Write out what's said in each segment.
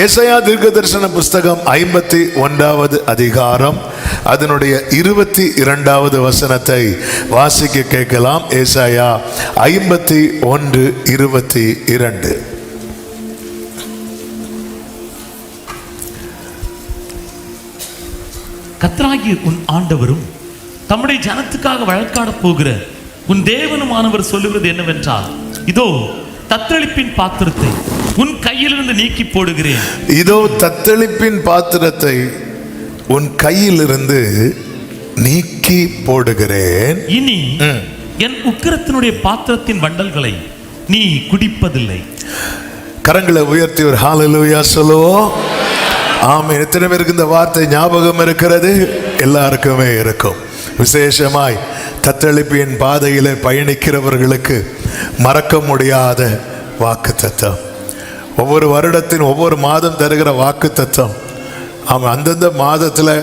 ஏசாயா தீர்க்கதரிசன புஸ்தகம் 51வது அதிகாரம் அதனுடைய 22வது வசனத்தை வாசிக்க கேட்கலாம். ஏசாயா 51:22. கர்த்தராகிய உன் ஆண்டவரும் தம்முடைய ஜனத்துக்காக வழக்காட போகிற உன் தேவனுமானவர் சொல்லுகிறது என்னவென்றால், இதோ தத்தளிப்பின் பாத்திரத்தை உன் கையிலிருந்து நீக்கி போடுகிறேன். இதோ தத்தளிப்பின் பாத்திரத்தை உன் கையிலிருந்து நீக்கி போடுகிறேன். இனி என் உக்கிரத்தினுடைய பாத்திரத்தின் வண்டல்களை நீ குடிப்பதில்லை. கரங்களை உயர்த்தி ஒரு ஹல்லேலூயா சொல்லுவோம். ஆமென். எத்தனை பேருக்கு இந்த வார்த்தை ஞாபகம் இருக்கிறது? எல்லாருக்குமே இருக்கும். விசேஷமாய் தத்தளிப்பின் பாதையிலே பயணிக்கிறவர்களுக்கு மறக்க முடியாத வாக்கு தத்தம். ஒவ்வொரு வருடத்தின் ஒவ்வொரு மாதம் தருகிற வாக்கு தத்தம். அவன் அந்தந்த மாதத்தில்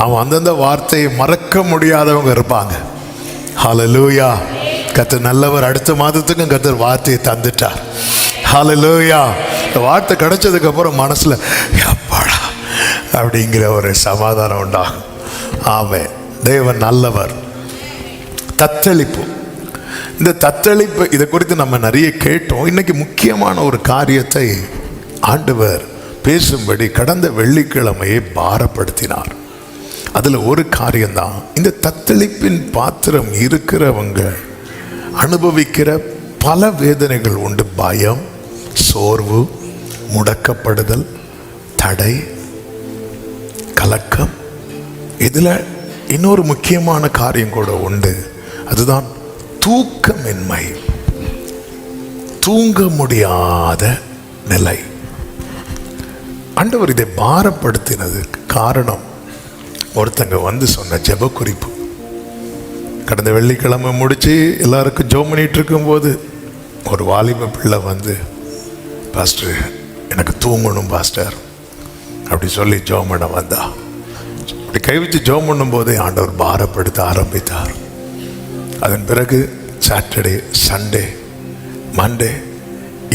அவன் அந்தந்த வார்த்தையை மறக்க முடியாதவங்க இருப்பாங்க. ஹல்லேலூயா. கர்த்தர் நல்லவர். அடுத்த மாதத்துக்கும் கர்த்தர் வார்த்தையை தந்துட்டார். ஹல்லேலூயா. இந்த வார்த்தை கிடைச்சதுக்கு அப்புறம் மனசுல எப்பாடா அப்படிங்கிற ஒரு சமாதானம் உண்டாகும். ஆமென். தேவன் நல்லவர். தத்தளிப்பு, இந்த தத்தளிப்பு இதை குறித்து நம்ம நிறைய கேட்டோம். இன்னைக்கு முக்கியமான ஒரு காரியத்தை ஆண்டவர் பேசும்படி கடந்த வெள்ளிக்கிழமையை பாரப்படுத்தினார். அதில் ஒரு காரியம்தான், இந்த தத்தளிப்பின் பாத்திரம் இருக்கிறவங்க அனுபவிக்கிற பல வேதனைகள் உண்டு. பயம், சோர்வு, முடக்கப்படுதல், தடை, கலக்கம். இதில் இன்னொரு முக்கியமான காரியம் கூட உண்டு. அதுதான் தூக்கமின்மை, தூங்க முடியாத நிலை. ஆண்டவர் இதை பாரப்படுத்தினதுக்கு காரணம் ஒருத்தங்க வந்து சொன்ன ஜெப குறிப்பு. கடந்த வெள்ளிக்கிழமை முடிச்சு எல்லாருக்கும் ஜெபம் பண்ணிட்டு இருக்கும்போது ஒரு வாலிப பிள்ளை வந்து, பாஸ்டர் எனக்கு தூங்கணும் பாஸ்டர் அப்படி சொல்லி ஜெபம் பண்ண வந்தா. அப்படி கை வச்சு ஜெபம் பண்ணும் போதே ஆண்டவர் பாரப்படுத்த ஆரம்பித்தார். அதன் பிறகு சாட்டர்டே, சண்டே, மண்டே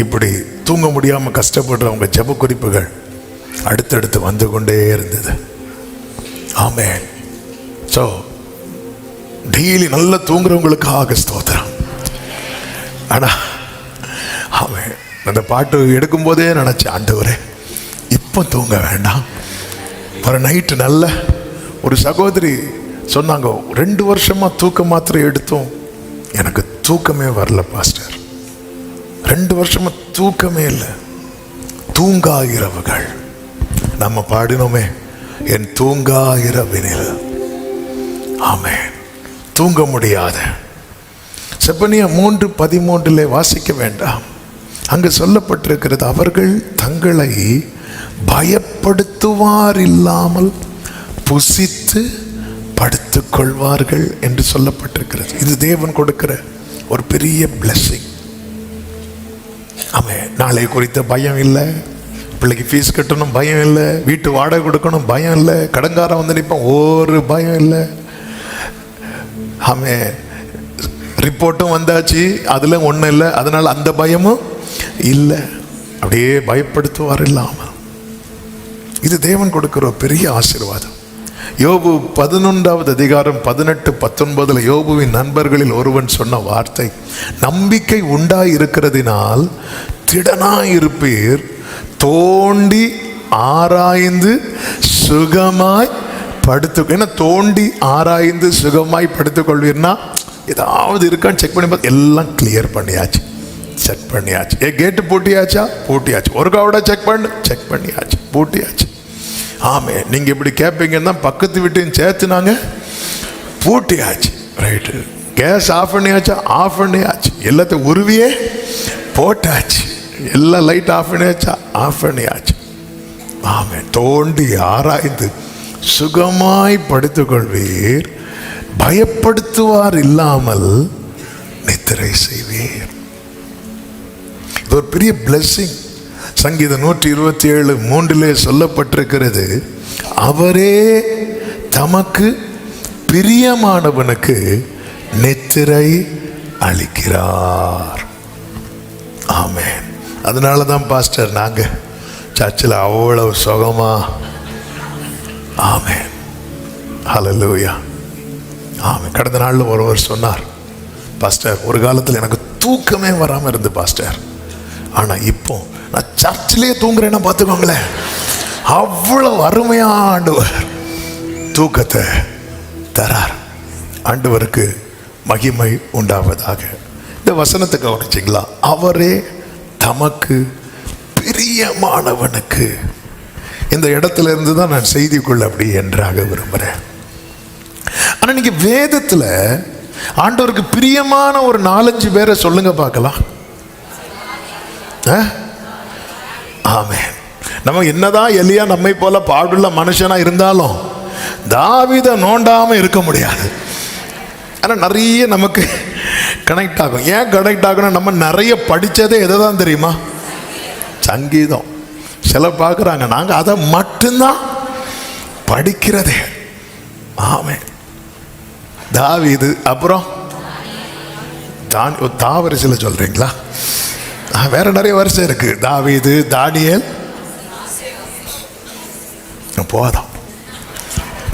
இப்படி தூங்க முடியாமல் கஷ்டப்படுறவங்க ஜெப குறிப்புகள் அடுத்தடுத்து வந்து கொண்டே இருந்தது. ஆமென். ஸோ டெய்லி நல்லா தூங்குறவங்களுக்காக ஸ்தோத்திரம். ஆனால் ஆமென், அந்த பாட்டு எடுக்கும் போதே நினச்சேன், ஆண்டவரே இப்போ தூங்க வேண்டாம். ஒரு நைட்டு நல்ல ஒரு சகோதரி சொன்னாங்க, 2 வருஷமா தூக்க மாத்திரை எடுத்தோம், எனக்கு தூக்கமே வரல பாஸ்டர். 2 வருஷமா தூக்கமே இல்லை. தூங்கா இரவுகள் நம்ம பாடினோமே, என் தூங்கா இரவினில். ஆமென். தூங்க முடியாத செப்பனியா 3:13 வாசிக்க வேண்டாம். அங்கு சொல்லப்பட்டிருக்கிறது, அவர்கள் தங்களை பயப்படுத்துவார் இல்லாமல் புசித்து படுத்துக் கொள்வார்கள் என்று சொல்லப்பட்டிருக்கிறது. இது தேவன் கொடுக்கிற ஒரு பெரிய பிளெஸிங். ஆமென். நாளை குறித்த பயம் இல்லை, பிள்ளைக்கு ஃபீஸ் கட்டணும் பயம் இல்லை, வீட்டு வாடகை கொடுக்கணும் பயம் இல்லை, கடன்காரன் வந்து நிற்பான் ஒரு பயம் இல்லை. ஆமென். ரிப்போர்ட்டும் வந்தாச்சு, அதில் ஒன்றும் இல்லை, அதனால் அந்த பயமும் இல்லை. அப்படியே பயப்படுத்துவார் இல்லாமல். இது தேவன் கொடுக்கிற ஒரு பெரிய ஆசீர்வாதம். யோபு 11வது அதிகாரம் 18-19 யோபுவின் நண்பர்களில் ஒருவன் சொன்ன வார்த்தை, நம்பிக்கை உண்டாயிருக்கிறதினால் திடனாயிருப்பீர், தோண்டி ஆராய்ந்து சுகமாய் படுத்து. ஏன்னா தோண்டி ஆராய்ந்து சுகமாய் படுத்துக் கொள்வீர்னா ஏதாவது இருக்கான்னு செக் பண்ணி பார்த்து எல்லாம் கிளியர் பண்ணியாச்சு, செக் பண்ணியாச்சு. கேட்டு பூட்டியாச்சா? பூட்டியாச்சு. ஒரு காவோட செக் பண்ணியாச்சு, பூட்டியாச்சு. ஆமே. நீங்க இப்படி கேட்பீங்கன்னா பக்கத்து வீட்டையும் சேர்த்து நாங்க பூட்டியாச்சு. ரைட்டு. கேஸ் ஆஃப் பண்ணியாச்சா? ஆஃப் பண்ணியாச்சு. எல்லாத்தையும் உருவியே போட்டாச்சு. எல்லாம் லைட் ஆஃப் பண்ணியாச்சா? ஆஃப் பண்ணியாச்சு. ஆமே. தோண்டி ஆராய்ந்து சுகமாய் படுத்துக்கொள்வீர், பயப்படுத்துவார் இல்லாமல் நித்திரை செய்வீர். இது ஒரு பெரிய பிளெஸிங். சங்கீதம் 127:3 சொல்லப்பட்டிருக்கிறது, அவரே தமக்கு பிரியமானவனுக்கு நித்திரை அளிக்கிறார். ஆமென். அதனால தான் பாஸ்டர் நாங்கள் சர்ச்சில் அவ்வளவு சுகமா. ஆமென், ஹல்லேலூயா. ஆமென். கடந்த நாளில் ஒருவர் சொன்னார், பாஸ்டர், ஒரு காலத்தில் எனக்கு தூக்கமே வராமல் இருந்து பாஸ்டர், ஆனால் இப்போ நான் சர்ச்சிலேயே தூங்குறேன்னா பார்த்துக்கோங்களேன். அவ்வளவு அருமையா ஆண்டவர் தூக்கத்தை தரார். ஆண்டவருக்கு மகிமை உண்டாவதாக. இந்த வசனத்தை கவனிச்சிங்களா? அவரே தமக்கு பிரியமானவனுக்கு. இந்த இடத்துல இருந்து தான் நான் செய்திக்குள்ள அப்படி என்றாக விரும்புகிறேன். ஆனால் நீங்க வேதத்தில் ஆண்டவருக்கு பிரியமான ஒரு 4-5 பேரை சொல்லுங்க பார்க்கலாம். ஆமென். நம்ம என்னதான் எலியா நம்மை போல பாடுள்ள மனுஷனா இருந்தாலும் தாவீதை நோண்டாம இருக்க முடியாது. ஆனால் நிறைய நமக்கு கனெக்ட் ஆகும். ஏன் கனெக்ட் ஆகும்னா, நம்ம நிறைய படித்ததே எதை தான் தெரியுமா? சங்கீதம். சில பார்க்குறாங்க நாங்கள் அதை மட்டும்தான் படிக்கிறதே. ஆமென். தாவீது, அப்புறம் தாவரிசையில் சொல்றீங்களா? வேற நிறைய வருஷம் இருக்கு. தாவீது, தானியேல், போதும்.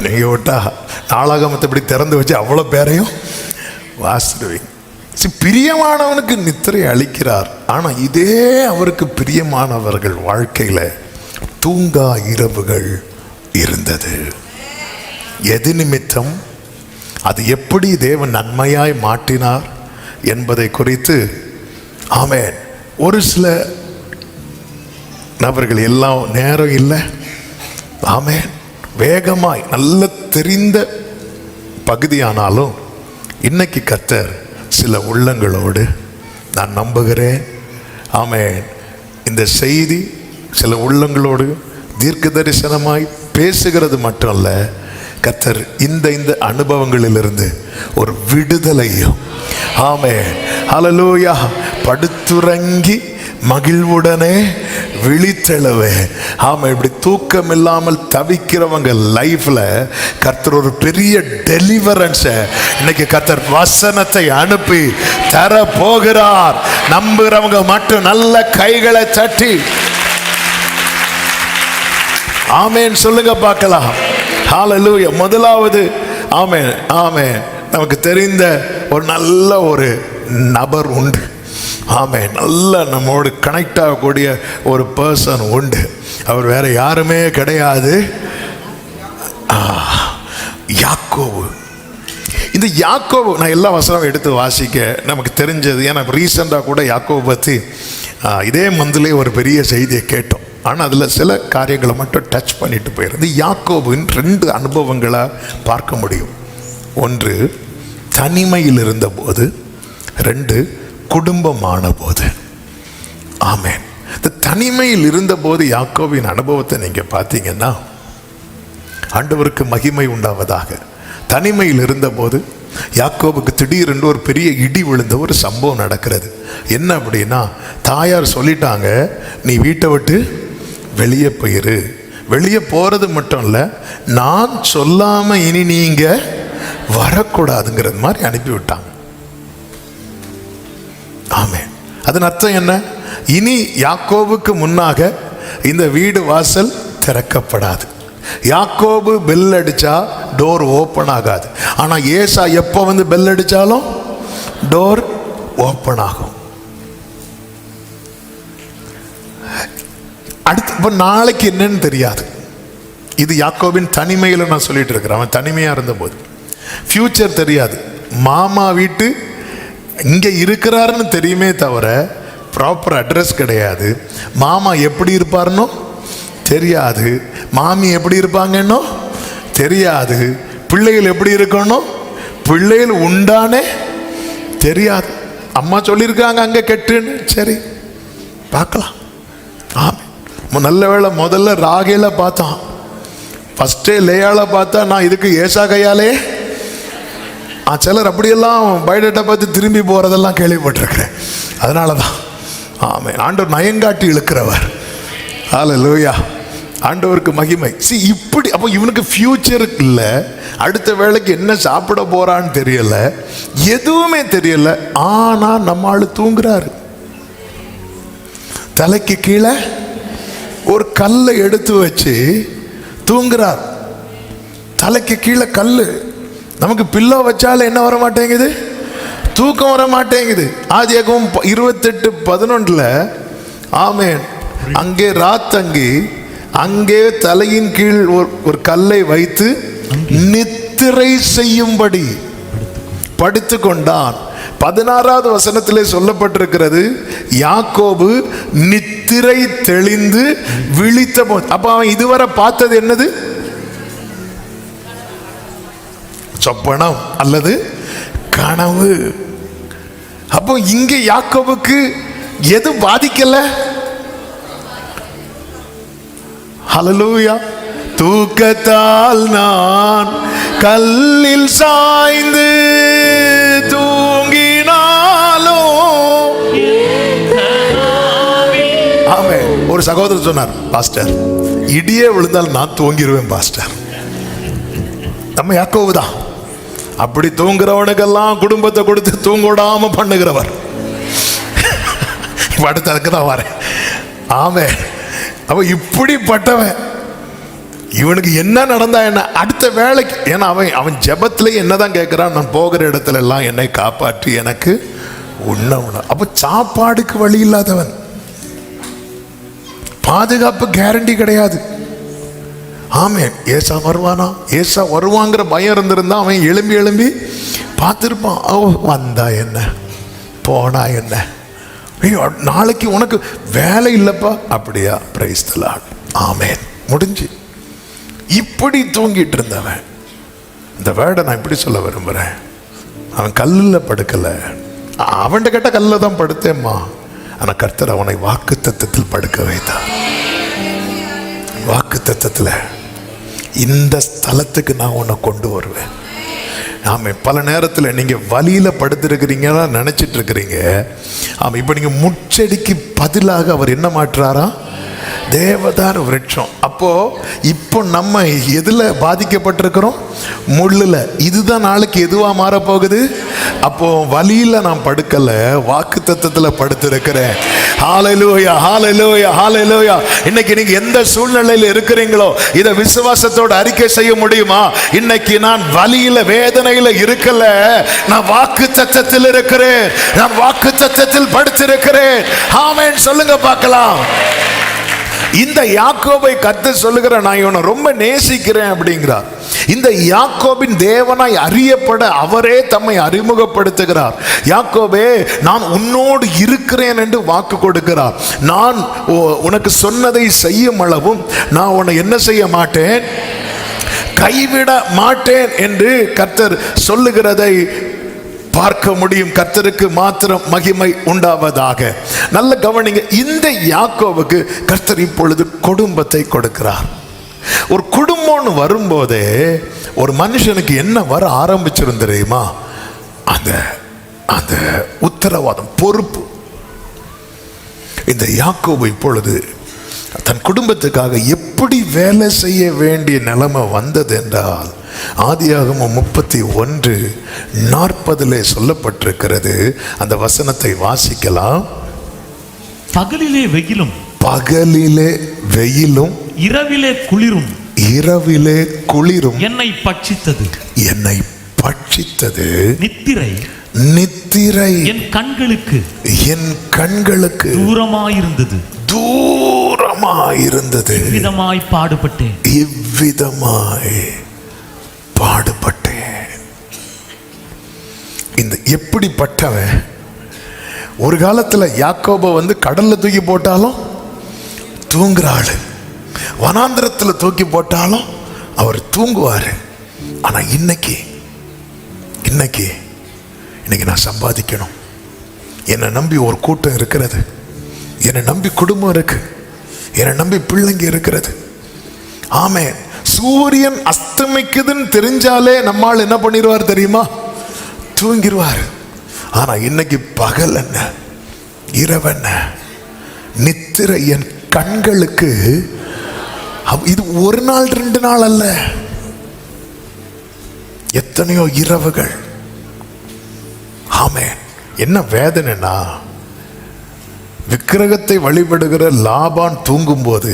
நீங்க விட்டா நாளாகமத்தை இப்படி திறந்து வச்சு அவ்வளோ பேரையும் வாசிடுவீங்க. பிரியமானவனுக்கு நித்திரை அளிக்கிறார். ஆனால் இதே அவருக்கு பிரியமானவர்கள் வாழ்க்கையில் தூங்கா இரவுகள் இருந்தது. எது நிமித்தம், அது எப்படி தேவன் நன்மையாய் மாற்றினார் என்பதை குறித்து ஆமென் ஒரு சில நபர்கள், எல்லாம் நேரம் இல்லை, ஆமென், வேகமாய் நல்ல தெரிந்த பகுதியானாலும் இன்னைக்கு கர்த்தர் சில உள்ளங்களோடு நான் நம்புகிறேன். ஆமென். இந்த செய்தி சில உள்ளங்களோடு தீர்க்க தரிசனமாய் பேசுகிறது மட்டும் அல்ல, கர்த்தர் இந்த அனுபவங்களிலிருந்து ஒரு விடுதலையும், ஆமென், ஹல்லேலூயா, படுத்துறங்கி மகிழ்வுடனே விழித்தெழுவே. ஆமாம், இப்படி தூக்கம் இல்லாமல் தவிக்கிறவங்க லைஃப்ல கர்த்தர் ஒரு பெரிய டெலிவரன்ஸை இன்னைக்கு கர்த்தர் வசனத்தை அனுப்பி தர போகிறார். நம்புறவங்க மட்டும் நல்ல கைகளை தட்டி ஆமென் சொல்லுங்க பார்க்கலாம். ஹல்லேலூயா. முதலாவது ஆமென், ஆமென், நமக்கு தெரிந்த ஒரு நல்ல ஒரு நபர் உண்டு. ஆமென். நல்ல நம்மோடு கனெக்ட் ஆகக்கூடிய ஒரு பர்சன் உண்டு. அவர் வேற யாருமே கிடையாது, யாக்கோபு. இந்த யாக்கோபு, நான் எல்லா வசனம் எடுத்து வாசிக்க நமக்கு தெரிஞ்சது. ஏன்னா ரீசெண்டாக கூட யாக்கோபு பற்றி இதே மந்திலே ஒரு பெரிய செய்தியை கேட்டோம். ஆனால் அதில் சில காரியங்களை மட்டும் டச் பண்ணிட்டு போயிருந்து யாக்கோபின் 2 அனுபவங்களை பார்க்க முடியும். ஒன்று தனிமையில் இருந்தபோது, 2 குடும்பமான போது. ஆமென். இந்த தனிமையில் இருந்தபோது யாக்கோபின் அனுபவத்தை நீங்க பார்த்தீங்கன்னா, ஆண்டவருக்கு மகிமை உண்டாவதாக. தனிமையில் இருந்தபோது யாக்கோபுக்கு திடீரென்று ஒரு பெரிய இடி விழுந்த ஒரு சம்பவம் நடக்கிறது. என்ன அப்படின்னா, தாயார் சொல்லிட்டாங்க, நீ வீட்டை விட்டு வெளியே போயிரு. வெளியே போறது மட்டும் இல்லை, நான் சொல்லாம இனி நீங்க வரக்கூடாதுங்கிறது மாதிரி அனுப்பிவிட்டாங்க. ஆமென். அதன் அர்த்தம் என்ன? இனி யாக்கோபுக்கு முன்னாக இந்த வீடு வாசல் திறக்கப்படாது. யாக்கோபு பெல் அடிச்சா டோர் ஓப்பன் ஆகாது. ஆனா ஏசா எப்போ வந்து பெல் அடிச்சாலும் டோர் ஓப்பன் ஆகும். அடுத்து இப்போ நாளைக்கு என்னன்னு தெரியாது. இது யாக்கோபின் தனிமையில் நான் சொல்லிட்டு இருக்கிறேன். அவன் தனிமையா இருந்தபோது ஃபியூச்சர் தெரியாது. மாமா வீட்டு இங்கே இருக்கிறாருன்னு தெரியுமே தவிர ப்ராப்பர் அட்ரஸ் கிடையாது. மாமா எப்படி இருப்பாருன்னோ தெரியாது, மாமி எப்படி இருப்பாங்கன்னோ தெரியாது, பிள்ளைகள் எப்படி இருக்கணும், பிள்ளைகள் உண்டானே தெரியாது. அம்மா சொல்லியிருக்காங்க அங்கே கெட்டுன்னு, சரி பார்க்கலாம். ஆமாம், நல்ல வேளை முதல்ல ராகேல பார்த்தான், ஃபஸ்ட்டே லேயால பார்த்தா நான் இதுக்கு ஏசா கையாலே. சிலர் அப்படியெல்லாம் பயோடேட்டா பார்த்து திரும்பி போகிறதெல்லாம் கேள்விப்பட்டிருக்கிறேன். அதனால தான் ஆமென், ஆண்டவர் நயங்காட்டி இழுக்கிறவர். ஹல்லேலூயா. ஆண்டவருக்கு மகிமை. இப்படி அப்போ இவனுக்கு ஃபியூச்சர் இல்லை, அடுத்த வேளைக்கு என்ன சாப்பிட போறான்னு தெரியல, எதுவுமே தெரியல. ஆனால் நம்ம ஆளு தூங்குறாரு, தலைக்கு கீழே ஒரு கல்லை எடுத்து வச்சு தூங்குறார். தலைக்கு கீழே கல்லு. நமக்கு பில்லோ வச்சாலும் என்ன வர மாட்டேங்குது? தூக்கம் வர மாட்டேங்குது. ஆதியாகமம் 28:11 ஆமென். அங்கே ராத்தங்கி அங்கே தலையின் கீழ் ஒரு கல்லை வைத்து நித்திரை செய்யும்படி படுத்து கொண்டான். 16வது வசனத்திலே சொல்லப்பட்டிருக்கிறது, யாக்கோபு நித்திரை தெளிந்து விழித்த போது. அப்ப அவன் இதுவரை பார்த்தது என்னது? சொப்பனம் அல்லது கனவு. அப்போ இங்க யாக்கோபுக்கு எது பாதிக்கல? ஹல்லேலூயா. தூக்கத்தால் நான் கல்லில் சாய்ந்து தூங்கினாலோ. ஆமே. ஒரு சகோதரர் சொன்னார், பாஸ்டர் இடியே விழுந்தால் நான் தூங்கிடுவேன் பாஸ்டர். நம்ம யாக்கோபு தான். அப்படி தூங்குறவனுக்கெல்லாம் குடும்பத்தை கொடுத்து தூங்க விடாம பண்ணுகிறவர். அடுத்ததுக்கு தான் வரேன். ஆமே. அவ இப்படிப்பட்டவன். இவனுக்கு என்ன நடந்தா என்ன, அடுத்த வேலைக்கு. ஏன்னா அவன் ஜெபத்திலே என்னதான் கேட்கிறான், நான் போகிற இடத்துல எல்லாம் என்னை காப்பாற்றி எனக்கு உண்ண. அப்ப சாப்பாடுக்கு வழி இல்லாதவன், பாதுகாப்பு கேரண்டி கிடையாது. ஆமே. ஏசா வருவானா, ஏசா வருவாங்கிற பயம் இருந்திருந்தா அவன் எழும்பி பார்த்துருப்பான். வந்தா என்ன, போனா என்ன, ஐயோ நாளைக்கு உனக்கு வேலை இல்லப்பா. அப்படியா? Praise the lord. ஆமென். முடிஞ்சு. இப்படி தூங்கிட்டு இருந்தவன். இந்த வேர்டை நான் இப்படி சொல்ல விரும்புறேன். அவன் கல்லில் படுக்கல. அவன்கிட்ட கேட்ட கல்லில் தான் படுத்தேம்மா. ஆனா கர்த்தர் அவனை வாக்கு தத்தத்தில் படுக்க வைத்தார். வாக்கு தத்தத்தில் இந்த ஸ்தலத்துக்கு நான் உன்னை கொண்டு வருவேன். ஆமாம். பல நேரத்தில் நீங்கள் வலியில் படுத்திருக்கிறீங்கன்னா நினச்சிட்டு இருக்கிறீங்க. ஆமாம். இப்போ நீங்கள் முச்செடிக்கு பதிலாக அவர் என்ன மாற்றுறாரா? தேவதார் விருட்சம். அப்போ இப்போ நம்ம எதுல பாதிக்கப்பட்டிருக்கிறோம்? முள்ளுல. இதுதான் நாளைக்கு எதுவா மாறப்போகுது? அப்போ வலியில நான் படுக்கல, வாக்கு தத்தத்தில் படுத்திருக்கிறேன். ஹல்லேலூயா, ஹல்லேலூயா, ஹல்லேலூயா. இன்னைக்கு நீங்க எந்த சூழ்நிலையில் இருக்கிறீங்களோ இதை விசுவாசத்தோடு அறிக்கை செய்ய முடியுமா? இன்னைக்கு நான் வலியில வேதனையில இருக்கல, நான் வாக்கு தத்தத்தில் இருக்கிறேன். நான் வாக்கு தத்தத்தில் படுத்திருக்கிறேன். ஆமென் சொல்லுங்க பார்க்கலாம். இந்த யாக்கோபை கர்த்தர் சொல்லுகிற, நான் இவனை ரொம்ப நேசிக்கிறேன் அப்படிங்கிறார். இந்த யாக்கோபின் தேவனாய் அறியப்பட அவரே தம்மை அறிமுகப்படுத்துகிறார். யாக்கோபே, நான் உன்னோடு இருக்கிறேன் என்று வாக்கு கொடுக்கிறார். நான் உனக்கு சொன்னதை செய்யும் அளவும் நான் உன்னை என்ன செய்ய மாட்டேன், கைவிட மாட்டேன் என்று கர்த்தர் சொல்லுகிறதை பார்க்க முடியும். கர்த்தருக்கு மாத்திரம் மகிமை உண்டாவதாக. நல்ல கவனிங்க. இந்த யாக்கோபுக்கு கர்த்தர் இப்பொழுது குடும்பத்தை கொடுக்கிறார். ஒரு குடும்பம்னு வரும்போதே ஒரு மனுஷனுக்கு என்ன வர ஆரம்பிச்சிரும் தெரியுமா? அந்த உத்தரவாதம், பொறுப்பு. இந்த யாக்கோபு இப்பொழுது தன் குடும்பத்துக்காக எப்படி வேலை செய்ய வேண்டிய நிலைமை வந்தது என்றால், ஆதியாகமம் 31:40 சொல்லப்பட்டிருக்கிறது. அந்த வசனத்தை வாசிக்கலாம். பகலிலே வெயிலும் இரவிலே குளிரும் என்னை பட்சித்தது. நித்திரை என் கண்களுக்கு தூரமாயிருந்தது. இவ்விதமாய் பாடுபட்டேன். இந்த எப்படிப்பட்டவன்? ஒரு காலத்துல யாக்கோபை கடல்ல தூக்கி போட்டாலும் தூங்குறாள், வனாந்திரத்துல தூக்கி போட்டாலும் அவர் தூங்குவாரு. ஆனா இன்னைக்கு நான் சம்பாதிக்கணும். என்னை நம்பி ஒரு கூட்டம் இருக்கிறது, என்னை நம்பி குடும்பம் இருக்கு, என்னை நம்பி பிள்ளைங்க இருக்கிறது. ஆமென். சூரியன் அஸ்தமிக்குதுன்னு தெரிஞ்சாலே நம்மால் என்ன பண்ணிடுவார் தெரியுமா? தூங்கிடுவார். ஆனா இன்னைக்கு பகல் என்ன, இரவு என்ன, நித்திரை என் கண்களுக்கு. இது ஒரு நாள் 2 நாள் அல்ல, எத்தனையோ இரவுகள். ஆமென். என்ன வேதனைனா, விக்கிரகத்தை வழிபடுகிற லாபான் தூங்கும் போது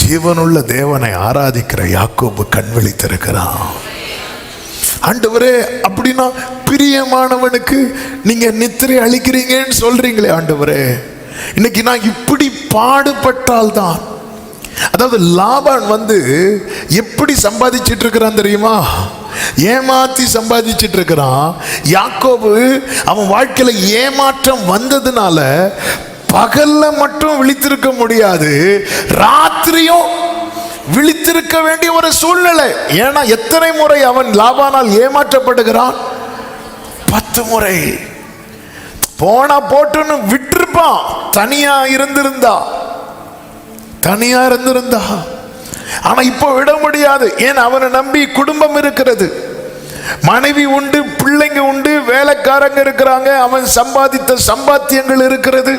ஜீவனுள்ள தேவனை ஆராதிக்கிற யாக்கோபு கண் விழித்திருக்கிறான். ஆண்டவரே, அப்படின்னா பிரியமானவனுக்கு நீங்க நித்திரை அளிக்கிறீங்கன்னு சொல்றீங்களே ஆண்டவரே, இன்னைக்கு நான் இப்படி பாடுபட்டால்தான். அதாவது லாபான் எப்படி சம்பாதிச்சிட்டு இருக்கிறான் தெரியுமா? ஏமாத்தி சம்பாதிச்சிட்டு இருக்கிறான். யாக்கோபு அவன் வாழ்க்கையில ஏமாற்றம் வந்ததுனால பகல்ல மட்டும் விழித்திருக்க முடியாது, ராத்திரியும் விழித்திருக்க வேண்டிய ஒரு சூழ்நிலை. ஏன்னா எத்தனை முறை அவன் லாபானால் ஏமாற்றப்படுகிறான்? 10 முறை. போனா போட்டுன்னு விட்டிருப்பான், தனியா இருந்திருந்தா. ஆனா இப்போ விட முடியாது. ஏன்? அவனை நம்பி குடும்பம் இருக்கிறது, மனைவி உண்டு, பிள்ளைங்க உண்டு, வேலைக்காரங்க இருக்கிறாங்க, அவன் சம்பாதித்த சம்பாத்தியங்கள் இருக்கிறது.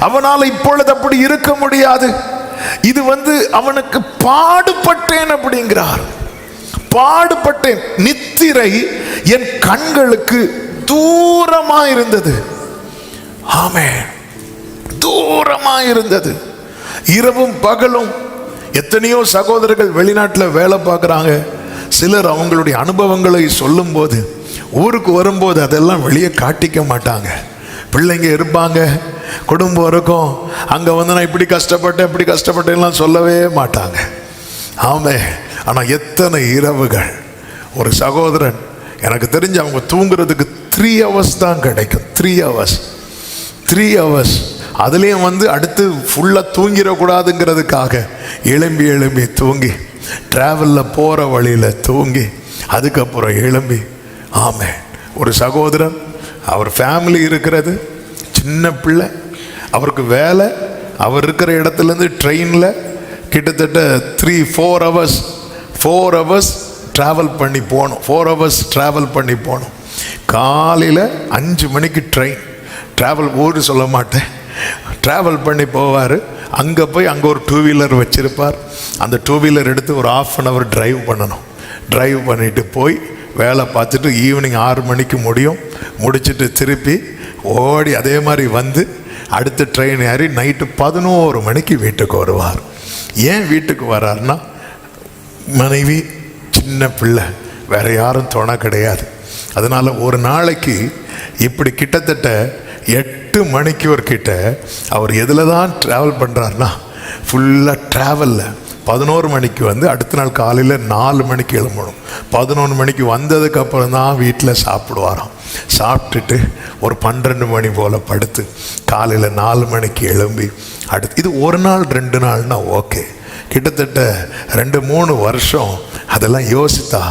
அவனால இப்பொழுது அப்படி இருக்க முடியாது. இது அவனுக்கு பாடுபட்டேன் அப்படிங்கிறார். பாடுபட்டேன், நித்திரை என் கண்களுக்கு தூரமா இருந்தது. ஆமென், தூரமா இருந்தது. இரவும் பகலும் எத்தனையோ சகோதரர்கள் வெளிநாட்டில் வேலை பார்க்குறாங்க. சிலர் அவங்களுடைய அனுபவங்களை சொல்லும் போது, ஊருக்கு வரும்போது அதெல்லாம் வெளியே காட்டிக்க மாட்டாங்க. பிள்ளைங்க இருப்பாங்க, குடும்பம் இருக்கும், அங்கே நான் இப்படி கஷ்டப்பட்டேன்லாம் சொல்லவே மாட்டாங்க. ஆமே. ஆனால் எத்தனை இரவுகள்! ஒரு சகோதரன் எனக்கு தெரிஞ்சு அவங்க தூங்குறதுக்கு 3 hours தான் கிடைக்கும். 3 hours. அதுலேயும் அடுத்து ஃபுல்லாக தூங்கிடக்கூடாதுங்கிறதுக்காக எழும்பி தூங்கி, ட்ராவலில் போகிற வழியில் தூங்கி, அதுக்கப்புறம் எழும்பி. ஆமே. ஒரு சகோதரன், அவர் ஃபேமிலி இருக்கிறது, சின்ன பிள்ளை, அவருக்கு வேலை, அவர் இருக்கிற இடத்துலேருந்து ட்ரெயினில் கிட்டத்தட்ட 4 hours ட்ராவல் பண்ணி போகணும். 4 hours ட்ராவல் பண்ணி போகணும். காலையில் 5 மணிக்கு ட்ரெயின். ட்ராவல் ஊர் சொல்ல மாட்டேன், ட்ராவல் பண்ணி போவார். அங்கே போய் அங்கே ஒரு 2 wheeler வச்சுருப்பார். அந்த 2 wheeler எடுத்து ஒரு 1/2 hour டிரைவ் பண்ணணும். டிரைவ் பண்ணிவிட்டு போய் வேலை பார்த்துட்டு ஈவினிங் 6 மணிக்கு முடிச்சுட்டு திருப்பி ஓடி அதே மாதிரி அடுத்த ட்ரெயின் ஏறி நைட்டு 11 மணிக்கு வீட்டுக்கு வருவார். ஏன் வீட்டுக்கு வர்றாருன்னா, மனைவி, சின்ன பிள்ளை, வேறு யாரும் துணை கிடையாது. அதனால் ஒரு நாளைக்கு இப்படி கிட்டத்தட்ட 8 மணிக்கூர்கிட்ட அவர் எதில் தான் ட்ராவல் பண்ணுறாருன்னா, ஃபுல்லாக ட்ராவலில் 11 மணிக்கு அடுத்த நாள் காலையில் 4 மணிக்கு எழும்பணும். 11 மணிக்கு வந்ததுக்கப்புறம் தான் வீட்டில் சாப்பிடுவாராம். சாப்பிட்டுட்டு ஒரு 12 மணி போல் படுத்து காலையில் 4 மணிக்கு எழும்பி அடுத்து. இது 1 நாள் 2 நாள்னா ஓகே. கிட்டத்தட்ட 2-3 வருஷம் அதெல்லாம் யோசித்தா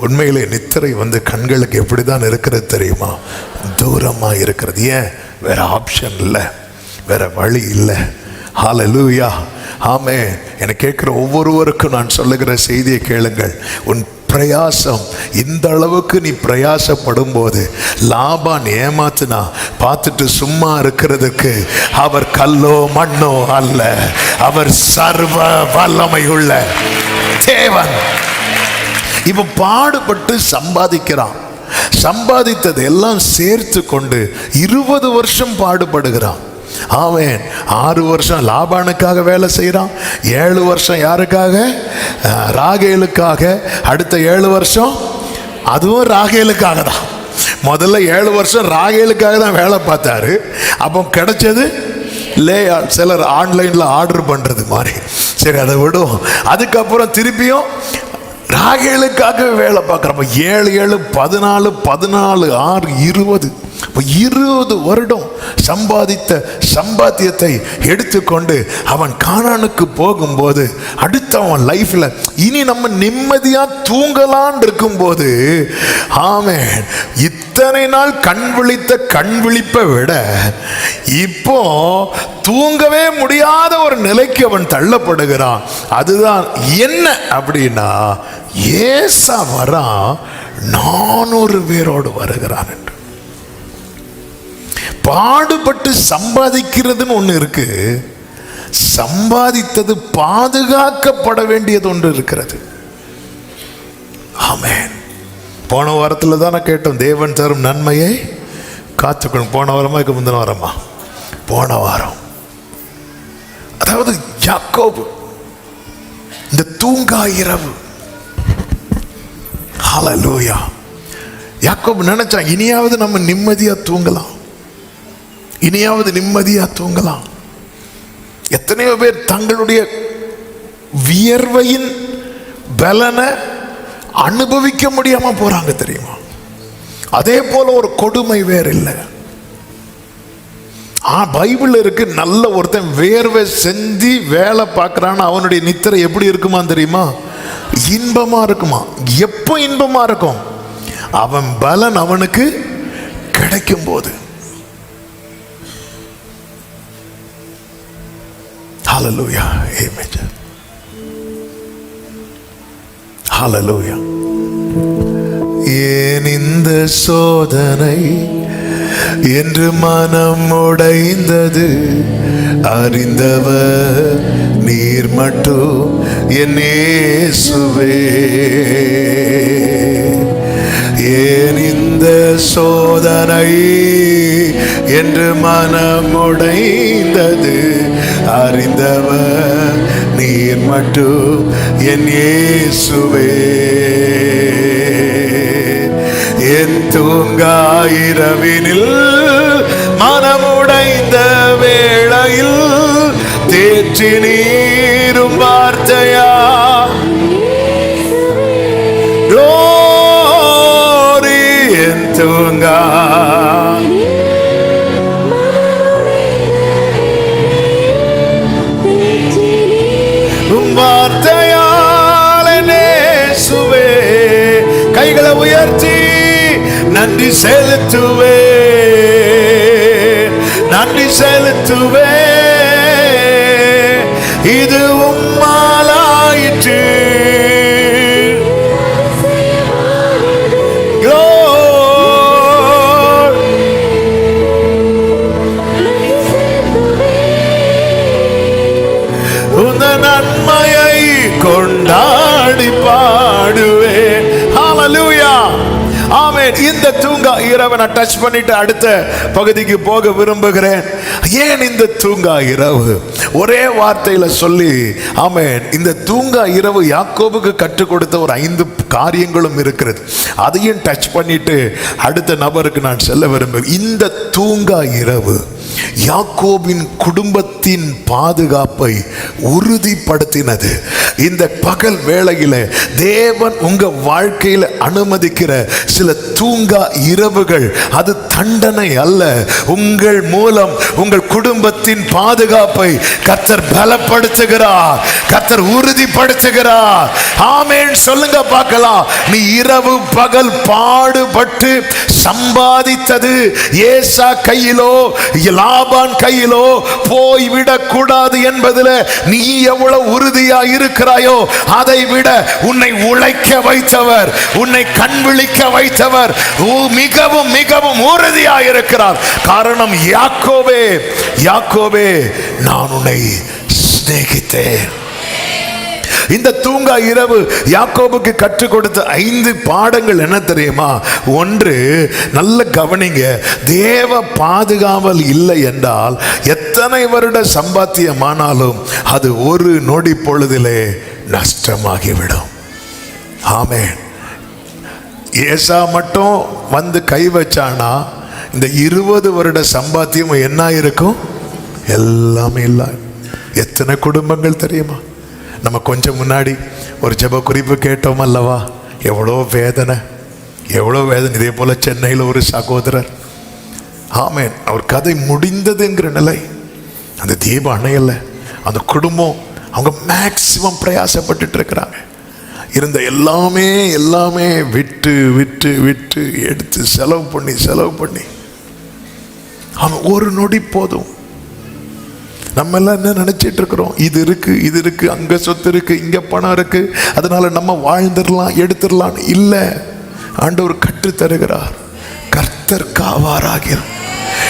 உண்மையிலே நித்திரை கண்களுக்கு எப்படி தான் இருக்கிறது தெரியுமா? தூரமாக இருக்கிறது. ஏன்? வேற ஆப்ஷன் இல்லை, வேற வழி இல்லை. ஹல்லேலூயா, ஆமென். என்னை கேட்குற ஒவ்வொருவருக்கும் நான் சொல்லுகிற செய்தியை கேளுங்கள். உன் பிரயாசம் இந்த அளவுக்கு நீ பிரயாசப்படும் போது லாபான் ஏமாத்துனா பார்த்துட்டு சும்மா இருக்கிறதுக்கு அவர் கல்லோ மண்ணோ அல்ல, அவர் சர்வ வல்லமையுள்ள தேவன். இப்ப பாடுபட்டு சம்பாதிக்கிறான். சம்பாதித்தது எல்லாம் சேர்த்து கொண்டு 20 வருஷம் பாடுபடுகிறான். ஆமென். 6 வருஷம் லாபானுக்காக வேலை செய்கிறான். 7 வருஷம் யாருக்காக? ராகேலுக்காக. அடுத்த 7 வருஷம் அதுவும் ராகேலுக்காக தான். முதல்ல 7 வருஷம் ராகேலுக்காக தான் வேலை பார்த்தாரு. அப்போ கிடைச்சது சிலர் ஆன்லைனில் ஆர்டர் பண்ணுறது மாதிரி. சரி, அதை விடும். அதுக்கப்புறம் திருப்பியும் ராகேலுக்காக வேலை பார்க்குறப்ப 7 7 14 14 6 20 20 வருடம் சம்பாதித்த சம்பாத்தியத்தை எடுத்துக்கொண்டு அவன் கானானுக்கு போகும்போது அடுத்த அவன் லைஃப்ல இனி நம்ம நிம்மதியா தூங்கலான் இருக்கும்போது, ஆமென், இத்தனை நாள் கண் விழித்த கண் விழிப்பை விட இப்போ தூங்கவே முடியாத ஒரு நிலைக்கு அவன் தள்ளப்படுகிறான். அதுதான் என்ன அப்படின்னா, ஏசா வரான் 400 பேரோடு வருகிறான் என்று. பாடுபட்டு சம்பாதிக்கிறதுன்னு ஒன்று இருக்கு, சம்பாதித்தது பாதுகாக்கப்பட வேண்டியது ஒன்று இருக்கிறது. ஆமென். போன வாரத்தில் தானே கேட்டோம், தேவன் தரும் நன்மையை காத்துக்கணும். போன வாரமா இதுக்கு முந்தின வாரமா? போன வாரம். அதாவது யாக்கோபு இந்த தூங்கா இரவு. ஹல்லேலூயா. யாக்கோபு நினைச்சான், இனியாவது நம்ம நிம்மதியா தூங்கலாம், இனியாவது நிம்மதியா தூங்கலாம். எத்தனையோ பேர் தங்களுடைய வியர்வையின் பலனை அனுபவிக்க முடியாம போறாங்க தெரியுமா? அதே போல ஒரு கொடுமை வேற இல்லை. பைபிள் இருக்கு, நல்ல ஒருத்தன் வேர்வை செஞ்சு வேலை பார்க்கறான்னு அவனுடைய நித்திரை எப்படி இருக்குமா தெரியுமா? இன்பமா இருக்குமா. எப்போ இன்பமா இருக்கும்? அவன் பலன் அவனுக்கு கிடைக்கும் போது. ஹல்லேலூயா. ஆமென். ஹல்லேலூயா. ஏன் இந்த சோதனை என்று மனம் உடைந்தது, அறிந்தவர் நீர் மட்டும் என் இயேசுவே. ஏன் இந்த சோதனை என்று மனம் உடைந்தது, அறிந்தவர் நீர் மட்டும் என் இயேசுவே. என் தூங்கா இரவினில் மனமுடைந்த வேளையில் தேற்றி நீரும் வார்த்தையா, glory. என் தூங்கா வார்த்தையால் இயேசுவே. கைகளை உயர்த்தி நன்றி செலுத்துவே, நன்றி செலுத்துவே. இது உம்மாலாயிற்று. உந்த நன்மையை கொண்டாடி பாடுவேன். ஹல்லேலூயா. ஆமென். இந்த தூங்கா இரவை நான் டச் பண்ணிட்டு அடுத்த பகுதிக்கு போக விரும்புகிறேன். ஏன் இந்த தூங்கா இரவு? ஒரே வார்த்தையில சொல்லி, ஆமென், இந்த தூங்கா இரவு யாக்கோபுக்கு கற்றுக் கொடுத்த ஒரு 5 காரியங்களும் இருக்கிறது. அதையும் டச் பண்ணிட்டு அடுத்த நபருக்கு நான் சொல்ல விரும்புகிறேன். இந்த தூங்கா இரவு யாக்கோபின் குடும்பத்தின் பாதுகாப்பை உறுதிப்படுத்தினது. இந்த பகல் வேளையில தேவன் உங்க வாழ்க்கையில அனுமதிக்கிற சில தூங்கா இரவுகள் அது தண்டனை அல்ல. உங்கள் மூலம் உங்கள் குடும்பத்தின் பாதுகாப்பை கர்த்தர் பலப்படுத்துகிறார், கர்த்தர் உறுதிப்படுத்துகிறார். ஆமென் சொல்லுங்க பார்க்கலாம். நீ இரவு பகல் பாடுபட்டு சம்பாதித்தது ஏசா கையிலோ லாபான் கையிலோ போய்விடக் கூடாது என்பதில் நீ எவ்வளவு உறுதியா இருக்கிறாயோ அதை விட உன்னை உழைக்க வைத்தவர், உன்னை கண் விழிக்க வைத்தவர் மிகவும் மிகவும் உறுதியா இருக்கிறார். காரணம், யாக்கோபே யாக்கோபே நான் உன்னை சிநேகித்தேன். இந்த தூங்கா இரவு யாக்கோபுக்கு கற்றுக் கொடுத்த 5 பாடங்கள் என்ன தெரியுமா? ஒன்று, நல்ல கவனிங்க, தேவ பாதுகாவல் இல்லை என்றால் எத்தனை வருட சம்பாத்தியமானாலும் அது ஒரு நொடி பொழுதிலே நஷ்டமாகிவிடும். ஆமென். ஏசா மட்டும் வந்து கை வச்சானா இந்த 20 வருட சம்பாத்தியம் என்ன இருக்கும்? எல்லாமே இல்லை. எத்தனை குடும்பங்கள் தெரியுமா? நம்ம கொஞ்சம் முன்னாடி ஒரு ஜெப குறிப்பு கேட்டோம் அல்லவா? எவ்வளோ வேதனை, எவ்வளோ வேதனை. இதே போல சென்னையில் ஒரு சகோதரர், ஆமென், அவர் கதை முடிந்ததுங்கிற நிலை. அந்த தீபம் அணையல, அந்த குடும்பம் அவங்க மேக்சிமம் பிரயாசப்பட்டு இருக்கிறாங்க. இருந்த எல்லாமே எல்லாமே விட்டு விட்டு விட்டு எடுத்து செலவு பண்ணி அவன் ஒரு நொடி போதும். நம்ம எல்லாம் என்ன நினைச்சிட்டு இருக்கிறோம்? இது இருக்கு, அங்க சொத்து இருக்கு, இங்க பணம் இருக்கு, அதனால நம்ம வாழ்ந்துடலாம் எடுத்துடலாம். இல்லை, ஆண்டவர் கற்று தருகிறார். கர்த்தர் காவாராகிறார்.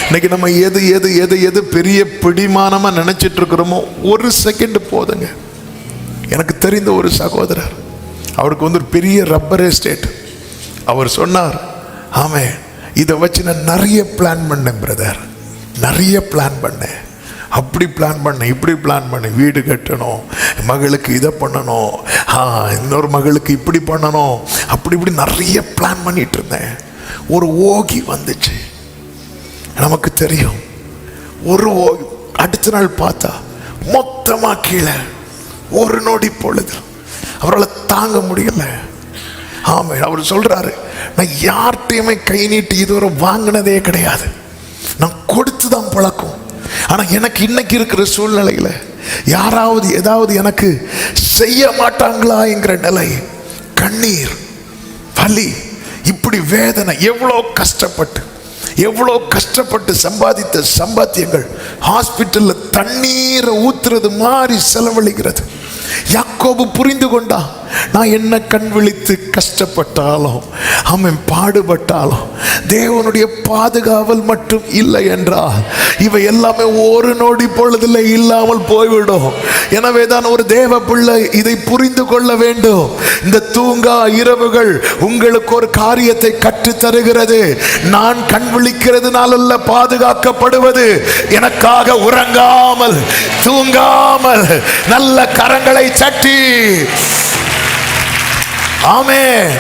இன்னைக்கு நம்ம எது எது எது எது பெரிய பிடிமானமா நினைச்சிட்டு இருக்கிறோமோ ஒரு செகண்ட் போதுங்க. எனக்கு தெரிந்த ஒரு சகோதரர், அவருக்கு ஒரு பெரிய ரப்பர் எஸ்டேட். அவர் சொன்னார், ஆமே, இதை வச்சு நான் நிறைய பிளான் பண்ணேன் பிரதர், நிறைய பிளான் பண்ணேன். அப்படி பிளான் பண்ண, இப்படி பிளான் பண்ண, வீடு கட்டணும், மகளுக்கு இதை பண்ணணும், இன்னொரு மகளுக்கு இப்படி பண்ணணும், அப்படி இப்படி நிறைய பிளான் பண்ணிட்டு இருந்தேன். ஒரு ஓகி வந்துச்சு, நமக்கு தெரியும். ஒரு ஓகி, அடுத்த நாள் பார்த்தா மொத்தமா கீழே. ஒரு நொடி பொழுது அவரால் தாங்க முடியல. ஆமா, அவர் சொல்றாரு, நான் யார்கிட்டையுமே கை நீட்டி இதுவரை வாங்கினதே கிடையாது, நான் கொடுத்து தான் பழக்கம். ஆனா எனக்கு இன்னைக்கு இருக்கிற சூழ்நிலையில யாராவது ஏதாவது எனக்கு செய்ய மாட்டாங்களா என்கிற நிலை, கண்ணீர், வலி, இப்படி வேதனை. எவ்வளோ கஷ்டப்பட்டு சம்பாதித்த சம்பாத்தியங்கள் ஹாஸ்பிட்டல்ல தண்ணீரை ஊத்துறது மாதிரி செலவழிக்கிறது. யாக்கோபு புரிந்து கொண்டா, நான் என்ன கண் விழித்து கஷ்டப்பட்டாலும், அவன் பாடுபட்டாலும் தேவனுடைய பாதுகாவல் மட்டும் இல்லை என்றால் இவை எல்லாமே ஒரு நொடி பொழுதில் இல்லாமல் போய்விடும். எனவே தான் ஒரு தேவ பிள்ளை இதை புரிந்து கொள்ள வேண்டும். இந்த தூங்கா இரவுகள் உங்களுக்கு ஒரு காரியத்தை கற்றுத் தருகிறது. நான் கண் விழிக்கிறதுனால அல்ல பாதுகாக்கப்படுவது, எனக்காக உறங்காமல் தூங்காமல் நல்ல கரங்களை தட்டி, ஆமென்,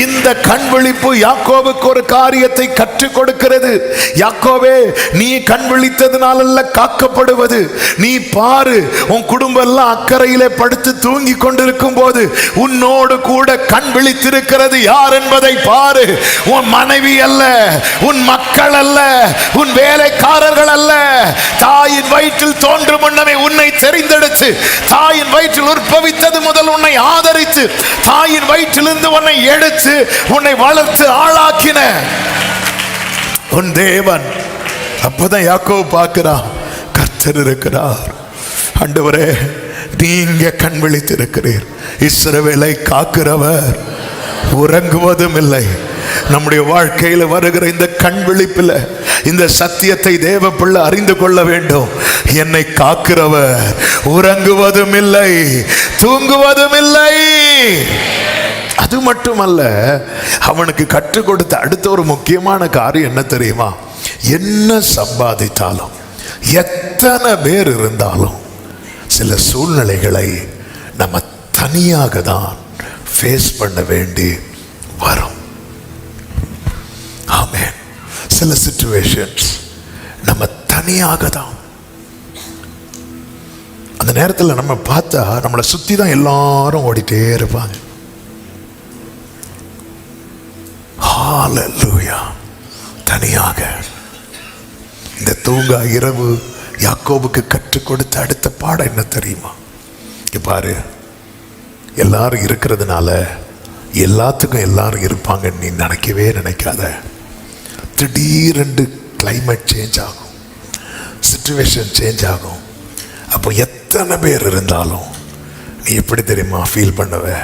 இந்த கண் விழிப்பு யாக்கோபுக்கு ஒரு காரியத்தை கற்றுக் கொடுக்கிறது. யாக்கோபே, நீ கண் விழித்ததுனால காக்கப்படுவது. நீ பாரு, உன் குடும்பம் எல்லாம் அக்கறையிலே படுத்து தூங்கி கொண்டிருக்கும் போது உன்னோடு கூட கண் விழித்திருக்கிறது யார் என்பதை பாரு. உன் மனைவி அல்ல, உன் மக்கள் அல்ல, உன் வேலைக்காரர்கள் அல்ல. தாயின் வயிற்றில் தோன்றும் முன்னமே உன்னை தெரிந்தெடுத்து, தாயின் வயிற்றில் உற்பவித்தது முதல் உன்னை ஆதரித்து, தாயின் வயிற்றிலிருந்து உன்னை எடுத்து உன்னை வளர்த்து ஆளாக்கின உன் தேவன். அப்பதான் யாக்கோபு பார்க்கிறான், கர்த்தர் இருக்கிறார். ஆண்டவரே, நீங்க கண் விழித்திருக்கிறீர். இஸ்ரவேலை காக்கிறவர் உறங்குவதும் இல்லை. நம்முடைய வாழ்க்கையில் வருகிற இந்த கண் விழிப்பில் இந்த சத்தியத்தை தேவ பிள்ளை அறிந்து கொள்ள வேண்டும். என்னை காக்கிறவர் உறங்குவதும் இல்லை, தூங்குவதும் இல்லை. அது மட்டுமல்ல, அவனுக்கு கற்றுக் கொடுத்த அடுத்த ஒரு முக்கியமான காரியம் என்ன தெரியுமா? என்ன சம்பாதித்தாலும், எத்தனை பேர் இருந்தாலும், சில சூழ்நிலைகளை நம்ம தனியாக தான் ஃபேஸ் பண்ண வேண்டி வரும். ஆமென். சில சிச்சுவேஷன்ஸ் நம்ம தனியாக தான். அந்த நேரத்தில் நம்ம பார்த்தா நம்மளை சுற்றி தான் எல்லாரும் ஓடிட்டே இருப்பாங்க. ஹல்லேலூயா. தனியாக இந்த தூங்கா இரவு யாக்கோபுக்கு கற்றுக் கொடுத்த அடுத்த பாடம் என்ன தெரியுமா? பாரு, எல்லாரும் இருக்கிறதுனால எல்லாத்துக்கும் எல்லாரும் இருப்பாங்கன்னு நீ நினைக்கவே நினைக்காத. திடீரென்று கிளைமேட் சேஞ்ச் ஆகும், சிச்சுவேஷன் சேஞ்ச் ஆகும். அப்போ எத்தனை பேர் இருந்தாலும் நீ எப்படி தெரியுமா ஃபீல் பண்ணுவ?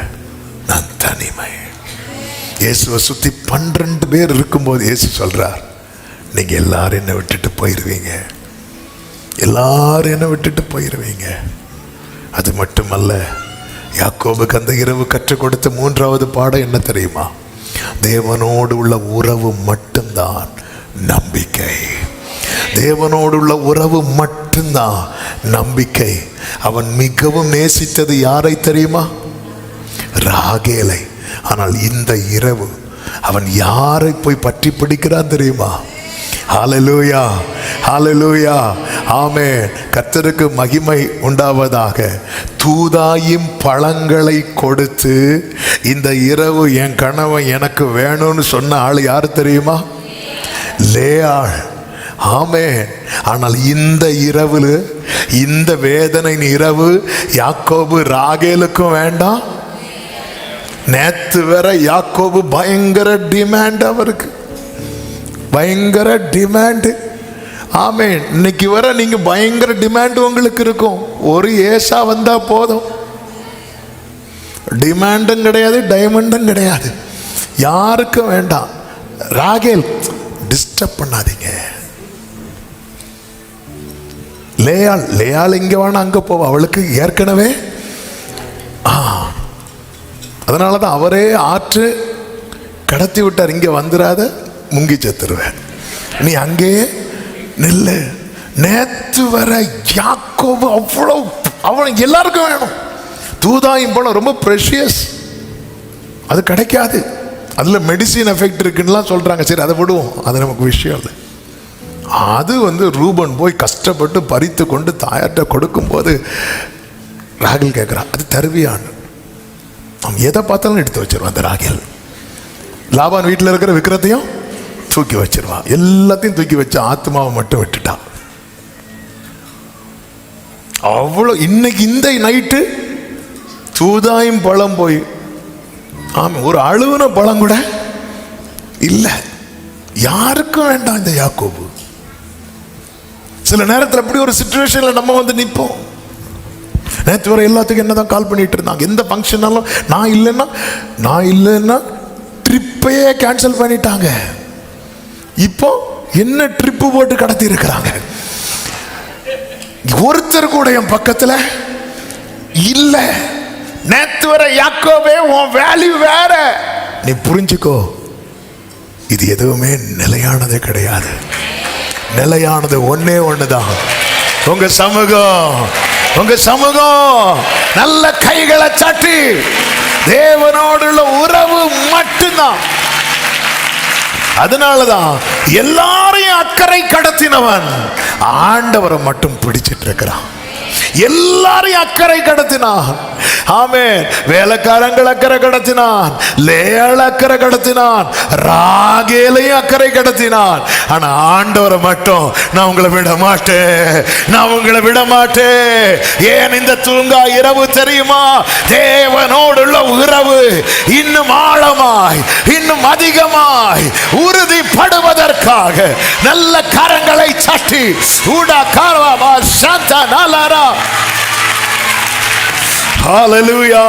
நான் தனிமை. இயேசுவை சுற்றி 12 பேர் இருக்கும்போது இயேசு சொல்றார், நீங்க எல்லாரும் என்னை விட்டுட்டு போயிடுவீங்க, எல்லாரும் என்னை விட்டுட்டு போயிடுவீங்க. அது மட்டுமல்ல, யாக்கோபுக்கு அந்த இரவு கற்றுக் கொடுத்த 3வது பாடம் என்ன தெரியுமா? தேவனோடு உள்ள உறவு மட்டும்தான் நம்பிக்கை. தேவனோடு உள்ள உறவு மட்டும்தான் நம்பிக்கை. அவன் மிகவும் நேசித்தது யாரை தெரியுமா? ராகேலை. ஆனால் இந்த இரவு அவன் யாரை போய் பற்றி பிடிக்கிறான் தெரியுமா? ஹல்லேலூயா, ஹல்லேலூயா, ஆமென். கர்த்தருக்கு மகிமை உண்டாவதாக. தூதாயும் பழங்களை கொடுத்து இந்த இரவு என் கணவன் எனக்கு வேணும்னு சொன்ன ஆள் யாரு தெரியுமா? லேயாள். ஆமென். ஆனால் இந்த இரவு, இந்த வேதனை இரவு யாக்கோபு ராகேலுக்கும் வேண்டாம். நேத்து வர யாக்கோபு பயங்கர டிமாண்ட், அவருக்கு பயங்கர டிமாண்ட். ஆமென். இன்னைக்கு வர நீங்க பயங்கர டிமாண்ட் உங்களுக்கு இருக்கும். ஒரு ஏசா வந்தா போதும். டிமாண்டும் கிடையாது, டைமண்டும் கிடையாது, யாருக்கும் வேண்டாம். ராகேல் டிஸ்டர்ப் பண்ணாதீங்க. லேயாள் இங்க வேணா அங்க போவா, அவளுக்கு ஏற்கனவே அதனாலதான் அவரே ஆற்று கடத்தி விட்டார். இங்க வந்துடாத, முங்கி செத்துருவேன், நீ அங்கேயே நில்லு. நேத்து வர யாக்கோபு அவ்வளோ, அவன் எல்லாருக்கும் வேணும். தூதாயும் பழம் ரொம்ப ப்ரெஷியஸ், அது கிடைக்காது, அதுல மெடிசின் எஃபெக்ட் இருக்குன்னுலாம் சொல்றாங்க. சரி, அதை விடுவோம், அது நமக்கு விஷயம் இல்லை. அது ரூபன் போய் கஷ்டப்பட்டு பறித்து கொண்டு தாயார்கிட்ட கொடுக்கும்போது ராகேல் கேட்குறான், அது தருவியான்னு. அவன் எதை பார்த்தாலும் எடுத்து வச்சிருவான் அந்த ராகேல். லாபான் வீட்டில் இருக்கிற விக்கிரத்தையும் தூக்கி வச்சிருவான், எல்லாத்தையும் தூக்கி வச்சு ஆத்மாவை மட்டும் விட்டுட்டான். அவ்வளோ. இன்னைக்கு இந்த நைட்டு தூதாயும் பழம் போய், ஆமா, ஒரு அழுகுன பழம் கூட இல்லை, யாருக்கும் வேண்டாம் இந்த யாக்கோபு. சில நேரத்தில் அப்படி ஒரு சிச்சுவேஷன்ல நம்ம நிற்போம். நேற்று வரை எல்லாத்துக்கும் என்னதான் கால் பண்ணிட்டு இருந்தாங்க, எந்த ஃபங்க்ஷனாலும் நான் இல்லைன்னா ட்ரிப்பையே கேன்சல் பண்ணிட்டாங்க. இப்போ என்ன ட்ரிப்பு போட்டு கடத்தி இருக்கிறாங்க. ஒருத்தர் கூட என் பக்கத்துல இல்ல. நேத்து வரை யாக்கோபே உன் வேல்யூ வேற, நீ புரிஞ்சுக்கோ, இது எதுவுமே நிலையானதே கிடையாது. நிலையானது ஒன்னே ஒண்ணுதான், உங்க சமூகம். உங்க சமூகம் நல்ல கைகளை தட்டி தேவனோடுள்ள உறவு மட்டும்தான். அதனாலதான் எல்லாரையும் அக்கறை கடத்தினவன் ஆண்டவரை மட்டும் பிடிச்சிட்டு இருக்கிறான். எல்லாரையும் அக்கறை கடத்தினான். ஆமென். வேலைக்காரங்கள் அக்கறை கடத்தினான், லேயாள் அக்கறை கடத்தினான், ராகேலையும் அக்கறை கடத்தினான். ஆனா ஆண்டவரை மட்டும் நான் உங்களை விட மாட்டேன், நான் உங்களை விட மாட்டேன். ஏன் இந்த தூங்கா இரவு தெரியுமா? தேவனோடுள்ள உறவு இன்னும் ஆழமாய், இன்னும் அதிகமாய் உறுதிப்படுவதற்காக நல்ல கரங்களை சட்டி ஊடா காரவா சாந்தா நாலாரா. ஹalleluya.